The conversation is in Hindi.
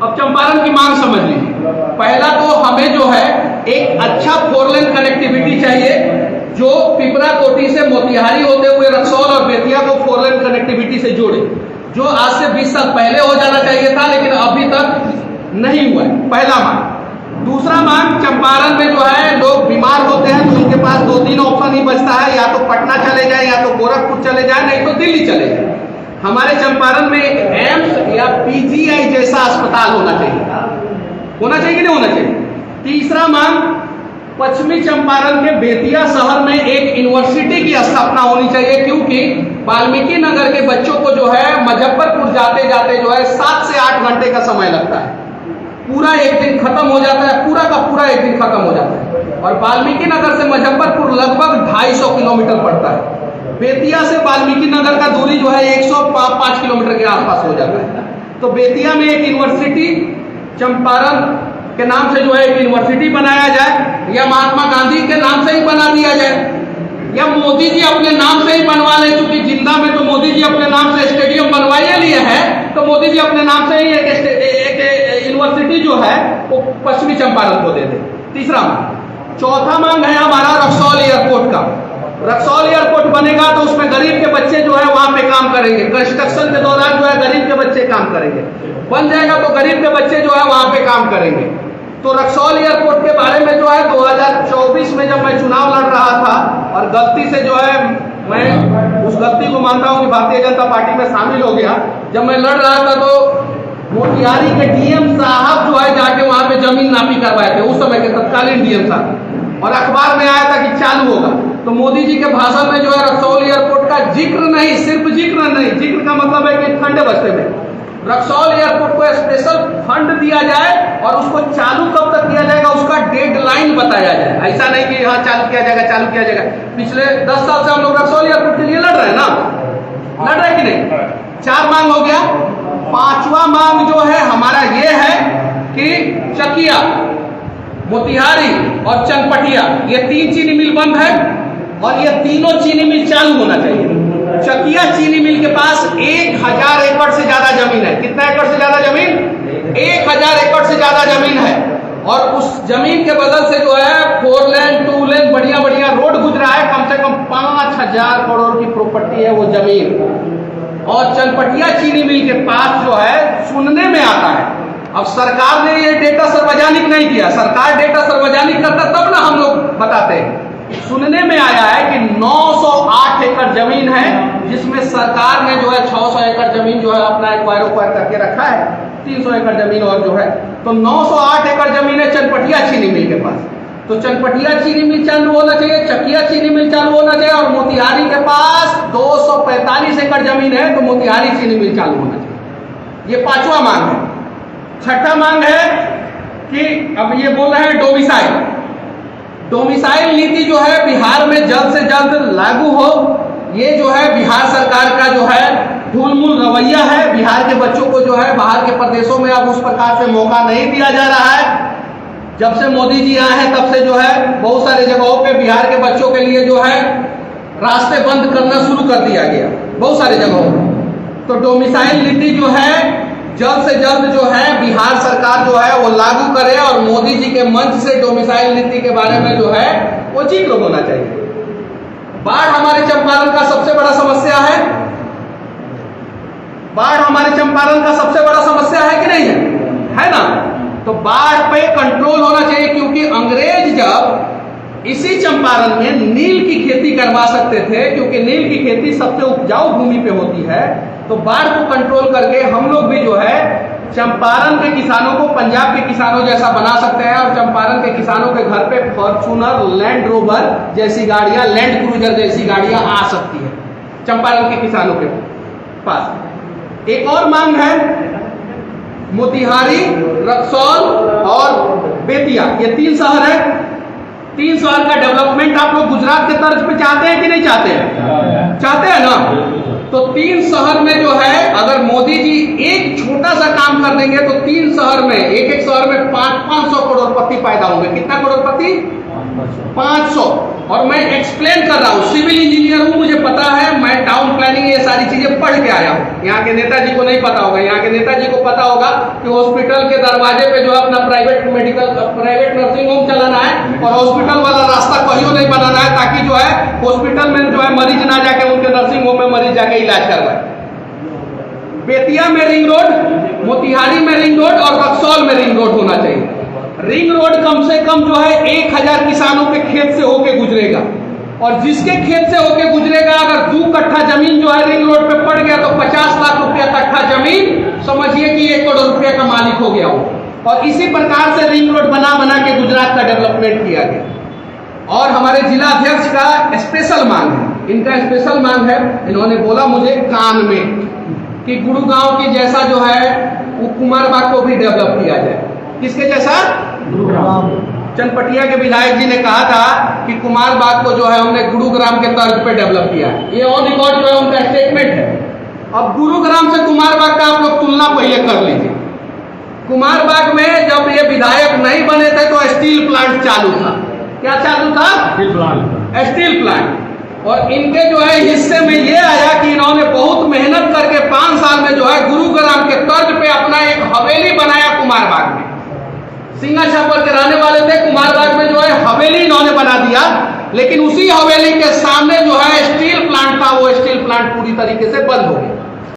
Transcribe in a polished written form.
अब चंपारण की मांग समझ लीजिए। पहला तो हमें जो है एक अच्छा 4 लेन कनेक्टिविटी चाहिए, जो पिपरा कोठी से मोतिहारी होते हुए रक्सौल और बेतिया को 4 लेन कनेक्टिविटी से जोड़े, जो आज से 20 साल पहले हो जाना चाहिए था, लेकिन अभी तक नहीं हुआ है। पहला मांग। दूसरा मांग, चंपारण में जो है लोग बीमार होते हैं तो उनके पास 2-3 ऑप्शन ही बचता है, या तो पटना चले जाए, या तो गोरखपुर चले जाए, नहीं तो दिल्ली चले जाए। हमारे चंपारण में एक एम्स या पीजीआई जैसा अस्पताल होना चाहिए कि नहीं होना चाहिए। तीसरा मांग, पश्चिमी चंपारण के बेतिया शहर में एक यूनिवर्सिटी की स्थापना होनी चाहिए, क्योंकि वाल्मीकि नगर के बच्चों को जो है मुजफ्फरपुर जाते जाते जो है 7 से 8 घंटे का समय लगता है। पूरा एक दिन खत्म हो जाता है, पूरा का पूरा एक दिन खत्म हो जाता है। और वाल्मीकि नगर से मुजफ्फरपुर लगभग 250 किलोमीटर पड़ता है। बेतिया से वाल्मीकि नगर का दूरी जो है 105 किलोमीटर के आसपास हो जाता है। तो बेतिया में एक यूनिवर्सिटी, चंपारण के नाम से जो है एक यूनिवर्सिटी बनाया जाए, या महात्मा गांधी के नाम से ही बना दिया जाए, या मोदी जी अपने नाम से ही बनवा ले, क्योंकि जिंदा में तो मोदी जी अपने नाम से स्टेडियम बनवाए लिए हैं, तो मोदी जी अपने नाम से ही एक यूनिवर्सिटी जो है वो पश्चिमी चंपारण को दे दे। तीसरा मांग। चौथा मांग है हमारा रक्सौल एयरपोर्ट का। रक्सौल एयरपोर्ट बनेगा तो उसमें गरीब के बच्चे जो है वहां पे काम करेंगे, कंस्ट्रक्शन के दौरान जो है गरीब के बच्चे काम करेंगे। बन जाएगा तो गरीब के बच्चे जो है वहां पे काम करेंगे। तो रक्सौल एयरपोर्ट के बारे में जो है 2024 में जब मैं चुनाव लड़ रहा था, और गलती से जो है मैं उस गलती को मानता हूं कि भारतीय जनता पार्टी में शामिल हो गया। जब मैं लड़ रहा था तो मोतिहारी के डीएम साहब जो है जाके वहां पे जमीन नापी करवाए थे, उस समय के तत्कालीन डीएम साहब, और अखबार में आया था कि चालू होगा। तो मोदी जी के भाषण में जो है रक्सौल एयरपोर्ट का जिक्र नहीं, सिर्फ जिक्र नहीं, जिक्र का मतलब है कि ठंडे बस्ते में रक्सौल एयरपोर्ट को स्पेशल फंड दिया जाए, और उसको चालू कब तक किया जाएगा उसका डेडलाइन बताया जाए। ऐसा नहीं कि हाँ चालू किया जाएगा। पिछले 10 साल से हम लोग रक्सौल एयरपोर्ट के लिए लड़ रहे हैं ना, लड़ रहे कि नहीं। 4 मांग हो गया। 5वां मांग जो है हमारा ये है कि चकिया, मोतिहारी और चनपटिया, ये 3 चीनी मिल बंद है, और ये तीनों चीनी मिल चालू होना चाहिए। चकिया चीनी मिल के पास 1000 एकड़ से ज्यादा जमीन है। कितना एकड़ से ज्यादा जमीन? 1000 एकड़ से ज्यादा जमीन है। और उस जमीन के बदल से जो है 4 लेन 2 लेन बढ़िया रोड गुजरा है। कम से कम 5000 करोड़ की प्रॉपर्टी है वो जमीन। और चनपटिया चीनी मिल के पास जो है सुनने में आता है, अब सरकार ने ये डेटा सार्वजनिक नहीं किया, सरकार डेटा सार्वजनिक करता तब ना हम लोग बताते हैं। सुनने में आया है कि 908 एकड़ जमीन है, जिसमें सरकार ने जो है 600 एकड़ जमीन जो है अपना एक्वायर करके रखा है, 300 एकड़ जमीन और जो है, तो 908 एकड़ जमीन है चनपटिया चीनी मिल के पास। तो चनपटिया चीनी मिल चालू होना चाहिए, चकिया चीनी मिल चालू होना चाहिए, और मोतिहारी के पास 245 एकड़ जमीन है, तो मोतिहारी चीनी मिल चालू होना चाहिए। ये 5वां मांग है। 6ठा मांग है कि अब ये बोल रहे हैं डोमिसाइल नीति जो है बिहार में जल्द से जल्द लागू हो। ये जो है बिहार सरकार का जो है ढुलमुल रवैया है। बिहार के बच्चों को जो है बाहर के प्रदेशों में अब उस प्रकार से मौका नहीं दिया जा रहा है। जब से मोदी जी आए हैं तब से जो है बहुत सारे जगहों पे बिहार के बच्चों के लिए जो है रास्ते बंद करना शुरू कर दिया गया, बहुत सारे जगहों पर। तो डोमिसाइल नीति जो है जल्द से जल्द जो है बिहार सरकार जो है वो लागू करे, और मोदी जी के मंच से डोमिसाइल नीति के बारे में जो है वो जिक्र होना चाहिए। बाढ़ हमारे चंपारण का सबसे बड़ा समस्या है। बाढ़ हमारे चंपारण का सबसे बड़ा समस्या है कि नहीं है ना। तो बाढ़ पे कंट्रोल होना चाहिए, क्योंकि अंग्रेज जब इसी चंपारण में नील की खेती करवा सकते थे, क्योंकि नील की खेती सबसे उपजाऊ भूमि पे होती है। तो बाढ़ को कंट्रोल करके हम लोग भी जो है चंपारण के किसानों को पंजाब के किसानों जैसा बना सकते हैं, और चंपारण के किसानों के घर पे फॉर्च्यूनर, लैंड रोवर जैसी गाड़ियां, लैंड क्रूजर जैसी गाड़ियां आ सकती है चंपारण के किसानों के पास। एक और मांग है मोतिहारी, रक्सौल और बेतिया, ये 3 शहर है। 3 शहर का डेवलपमेंट आप लोग गुजरात के तर्ज पे चाहते हैं कि नहीं चाहते हैं? चाहते हैं ना। तो 3 शहर में जो है अगर मोदी जी एक छोटा सा काम कर देंगे तो 3 शहर में, एक शहर में 500 करोड़पति पैदा होंगे। कितना करोड़पति? 500। और मैं एक्सप्लेन कर रहा हूँ, सिविल इंजीनियर हूँ, मुझे पता है, मैं टाउन प्लानिंग ये सारी चीजें पढ़ के आया हूँ। यहाँ के नेताजी को नहीं पता होगा, यहाँ के नेताजी को पता होगा कि हॉस्पिटल के दरवाजे पे जो है अपना प्राइवेट नर्सिंग होम चलाना है और हॉस्पिटल वाला रास्ता कहीं नहीं बनाना है, ताकि जो है हॉस्पिटल में जो है मरीज ना जाके उनके नर्सिंग होम में मरीज जाके इलाज करवाए। बेतिया में रिंग रोड, मोतिहारी में रिंग रोड और रक्सौल में रिंग रोड होना चाहिए। रिंग रोड कम से कम जो है 1000 किसानों के खेत से होके गुजरेगा, और जिसके खेत से होके गुजरेगा, अगर 2 कट्ठा जमीन जो है रिंग रोड पे पड़ गया तो 50 लाख रुपया कट्ठा जमीन, समझिए कि 1 करोड़ रुपया का मालिक हो गया हो। और इसी प्रकार से रिंग रोड बना बना के गुजरात का डेवलपमेंट किया गया। और हमारे जिला अध्यक्ष का स्पेशल मांग है, इनका स्पेशल मांग है, इन्होंने बोला मुझे कान में कि गुड़गांव के जैसा जो है वो कुमारबाग को भी डेवलप किया जाए। किसके जैसा? चनपटिया के विधायक जी ने कहा था कि कुमारबाग को जो है हमने गुरुग्राम के तर्ज पे डेवलप किया है। ये ऑन रिकॉर्ड जो है उनका स्टेटमेंट है। अब गुरुग्राम से कुमारबाग का आप लोग तुलना पहले कर लीजिए। कुमारबाग में जब ये विधायक नहीं बने थे तो स्टील प्लांट चालू था। क्या चालू था? Steel plant. और इनके जो है हिस्से में ये आया कि इन्होंने बहुत मेहनत करके 5 साल में जो है गुरुग्राम के तर्ज पे अपना एक हवेली बनाया कुमारबाग में। सिंगा छापर के रहने वाले थे, कुमारबाग में जो है हवेली इन्होंने बना दिया, लेकिन उसी हवेली के सामने जो है स्टील प्लांट था, वो स्टील प्लांट पूरी तरीके से बंद हो गया।